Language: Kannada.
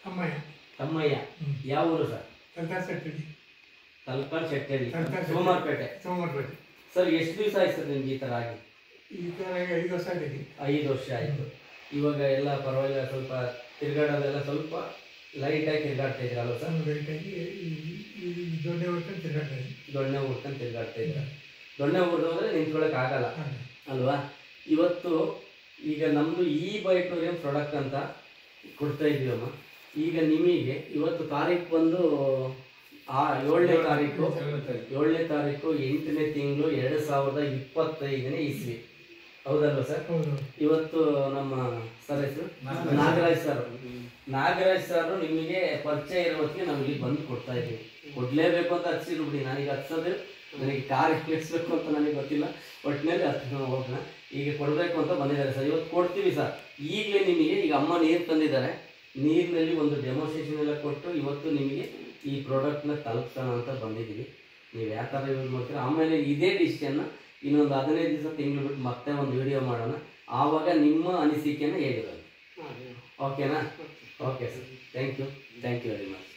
ತಮ್ಮಯ್ಯ. ತಮ್ಮಯ್ಯ. ಯಾವ ಊರು ಸರ್? ತಲಕಾಲ್ ಶೆಟ್ಟಳ್ಳಿ, ಸೋಮವಾರಪೇಟೆ. ಸರ್ ಎಷ್ಟು ದಿವಸ ಆಯ್ತು ಸರ್ ನಿಮ್ಗೆ ಈ ಥರ ಆಗಿ? ಈ ಥರ 5 ವರ್ಷ ಆಗಿದೆ. 5 ವರ್ಷ ಆಯಿತು. ಇವಾಗ ಎಲ್ಲ ಪರವಾಗಿಲ್ಲ, ಸ್ವಲ್ಪ ತಿರುಗಾಡೋದೆಲ್ಲ ಸ್ವಲ್ಪ ಲೈಟಾಗಿ ತಿರುಗಾಡ್ತಾ ಇದ್ರಲ್ವ ಸರ್? ಲೈಟಾಗಿ ದೊಣ್ಣೆ ಹುಡ್ಕೊಂಡು ತಿರುಗಾಡ್ತಾ ಇದ್ದೆ. ದೊಣ್ಣೆ ಹುಡ್ಕೊಂಡು ತಿರುಗಾಡ್ತಾ ಇದ್ರ. ದೊಣ್ಣೆ ಹುಡ್ದೋದ್ರೆ ನಿಂತ್ಕೊಳ್ಳೋಕೆ ಆಗಲ್ಲ ಅಲ್ವಾ? ಇವತ್ತು ಈಗ ನಮ್ಮದು ಈ ಬಯೋಟೋರಿಯಂ ಪ್ರಾಡಕ್ಟ್ ಅಂತ ಕೊಡ್ತಾ ಇದ್ದೀವಮ್ಮ. ಈಗ ನಿಮಗೆ ಇವತ್ತು ತಾರೀಕು ಬಂದು 7ನೇ ತಾರೀಕು 8ನೇ ತಿಂಗಳು 2025ನೇ ಇಸ್ವಿ, ಹೌದಲ್ವ ಸರ್? ಇವತ್ತು ನಮ್ಮ ಸರ್ ಹೆಸರು ನಾಗರಾಜ್ ಸರ್ ನಿಮಗೆ ಪರಿಚಯ ಇರೋ ಹೊತ್ತಿಗೆ ನಾವು ಇಲ್ಲಿ ಬಂದು ಕೊಡ್ತಾ ಇದ್ದೀವಿ. ಕೊಡಲೇಬೇಕು ಅಂತ ಹಚ್ಚಿದ್ರು ಬಿಡಿ, ನನಗೆ ಹಚ್ಚೋದು ನನಗೆ ಕಾರ್ ಇಳಿಸ್ಬೇಕು ಅಂತ ನನಗೆ ಗೊತ್ತಿಲ್ಲ, ಒಟ್ಟಿನಲ್ಲಿ ಹೋಗೋಣ. ಈಗ ಕೊಡಬೇಕು ಅಂತ ಬಂದಿದ್ದಾರೆ ಸರ್, ಇವತ್ತು ಕೊಡ್ತೀವಿ ಸರ್. ಈಗಲೇ ನಿಮಗೆ ಈಗ ಅಮ್ಮ ನೀರು ತಂದಿದ್ದಾರೆ, ನೀರಿನಲ್ಲಿ ಒಂದು ಡೆಮೋನ್ಸ್ಟ್ರೇಷನ್ ಎಲ್ಲ ಕೊಟ್ಟು ಇವತ್ತು ನಿಮಗೆ ಈ ಪ್ರಾಡಕ್ಟ್ನ ತಲುಪಿಸೋಣ ಅಂತ ಬಂದಿದ್ದೀವಿ. ನೀವು ಯಾವ ಥರ ಯೂಸ್ ಮಾಡ್ತೀರ, ಆಮೇಲೆ ಇದೇ ಡಿಶನ್ನು ಇನ್ನೊಂದು 15 ದಿವಸ ತಿಂಗಳು ಬಿಟ್ಟು ಮತ್ತೆ ಒಂದು ವಿಡಿಯೋ ಮಾಡೋಣ, ಆವಾಗ ನಿಮ್ಮ ಅನಿಸಿಕೆನ ಹೇಳಿರೋದು. ಓಕೆನಾ? Okay sir, thank you very much.